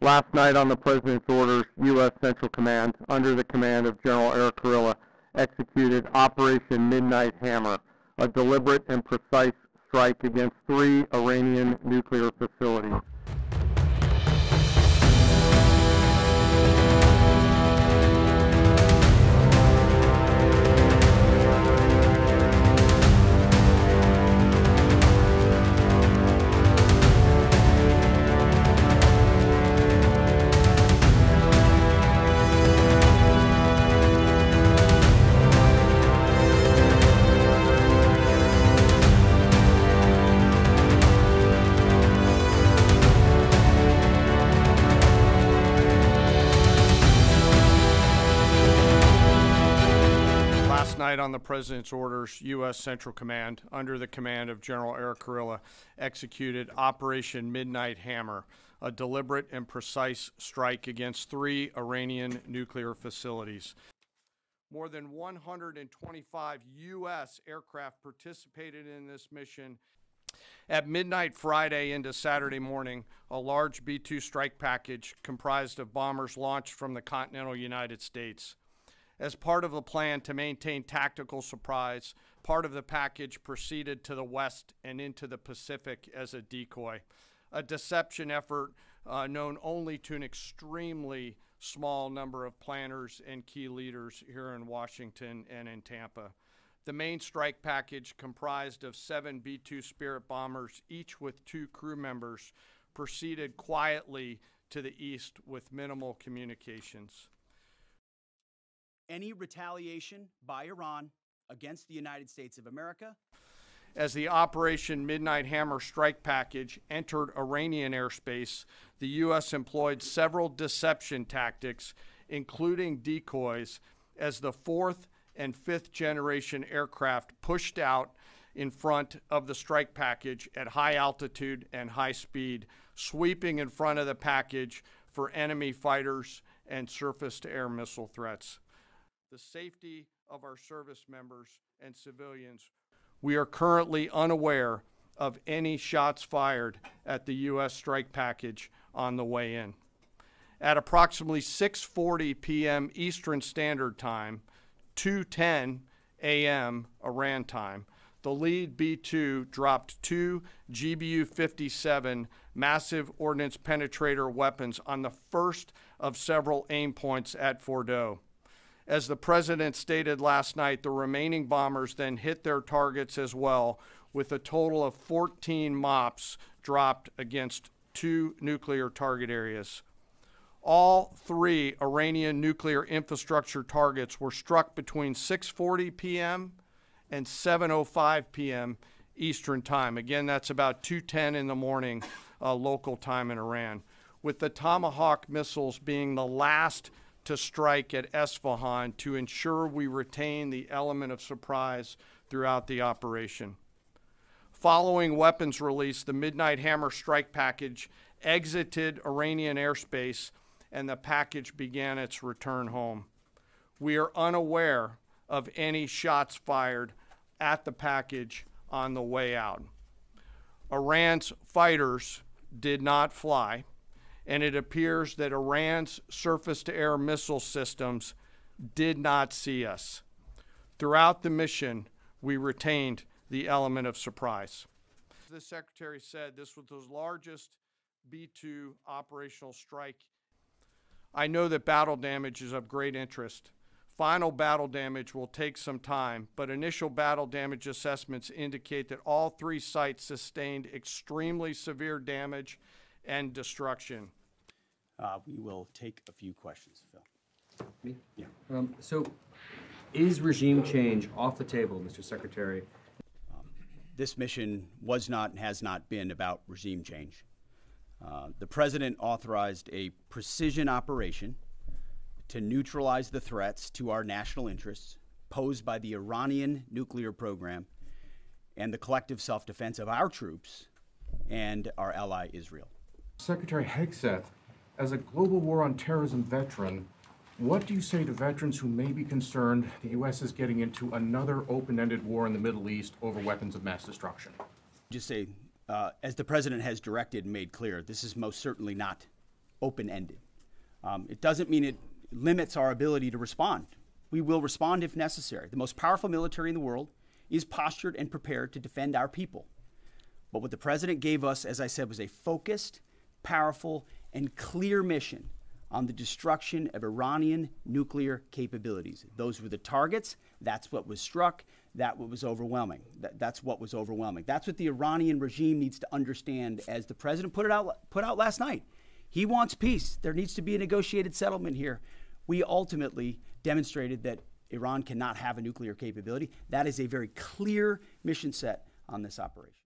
Last night, on the President's orders, U.S. Central Command, under the command of General Eric Kurilla, executed Operation Midnight Hammer, a deliberate and precise strike against 3 Iranian nuclear facilities. On the President's orders, U.S. Central Command, under the command of General Eric Kurilla, executed Operation Midnight Hammer, a deliberate and precise strike against 3 Iranian nuclear facilities. More than 125 U.S. aircraft participated in this mission. At midnight Friday into Saturday morning, a large B-2 strike package comprised of bombers launched from the continental United States. As part of the plan to maintain tactical surprise, part of the package proceeded to the west and into the Pacific as a decoy, a deception effort known only to an extremely small number of planners and key leaders here in Washington and in Tampa. The main strike package, comprised of 7 B-2 Spirit bombers, each with 2 crew members, proceeded quietly to the east with minimal communications. Any retaliation by Iran against the United States of America. As the Operation Midnight Hammer strike package entered Iranian airspace, the U.S. employed several deception tactics, including decoys, as the 4th and 5th generation aircraft pushed out in front of the strike package at high altitude and high speed, sweeping in front of the package for enemy fighters and surface-to-air missile threats. The safety of our service members and civilians. We are currently unaware of any shots fired at the U.S. strike package on the way in. At approximately 6:40 p.m. Eastern Standard Time, 2:10 a.m. Iran time, the lead B-2 dropped 2 GBU-57 massive Ordnance Penetrator weapons on the first of several aim points at Fordo. As the President stated last night, the remaining bombers then hit their targets as well, with a total of 14 MOPs dropped against 2 nuclear target areas. All 3 Iranian nuclear infrastructure targets were struck between 6:40 p.m. and 7:05 p.m. Eastern Time. Again, that's about 2:10 in the morning local time in Iran, with the Tomahawk missiles being the last to strike at Esfahan to ensure we retain the element of surprise throughout the operation. Following weapons release, the Midnight Hammer strike package exited Iranian airspace and the package began its return home. We are unaware of any shots fired at the package on the way out. Iran's fighters did not fly, and it appears that Iran's surface-to-air missile systems did not see us. Throughout the mission, we retained the element of surprise. The Secretary said this was the largest B-2 operational strike. I know that battle damage is of great interest. Final battle damage will take some time, but initial battle damage assessments indicate that all 3 sites sustained extremely severe damage and destruction. We will take a few questions, Phil. Me? Yeah. So is regime change off the table, Mr. Secretary? This mission was not and has not been about regime change. The President authorized a precision operation to neutralize the threats to our national interests posed by the Iranian nuclear program and the collective self-defense of our troops and our ally Israel. Secretary Hegseth, as a global war on terrorism veteran, what do you say to veterans who may be concerned the U.S. is getting into another open-ended war in the Middle East over weapons of mass destruction? Just say, as the president has directed and made clear, this is most certainly not open-ended. It doesn't mean it limits our ability to respond. We will respond if necessary. The most powerful military in the world is postured and prepared to defend our people. But what the president gave us, as I said, was a focused, powerful, and clear mission on the destruction of Iranian nuclear capabilities. Those were the targets. That's what was struck. That's what was overwhelming. That's what was overwhelming. That's what the Iranian regime needs to understand, as the president put out last night. He wants peace. There needs to be a negotiated settlement here. We ultimately demonstrated that Iran cannot have a nuclear capability. That is a very clear mission set on this operation.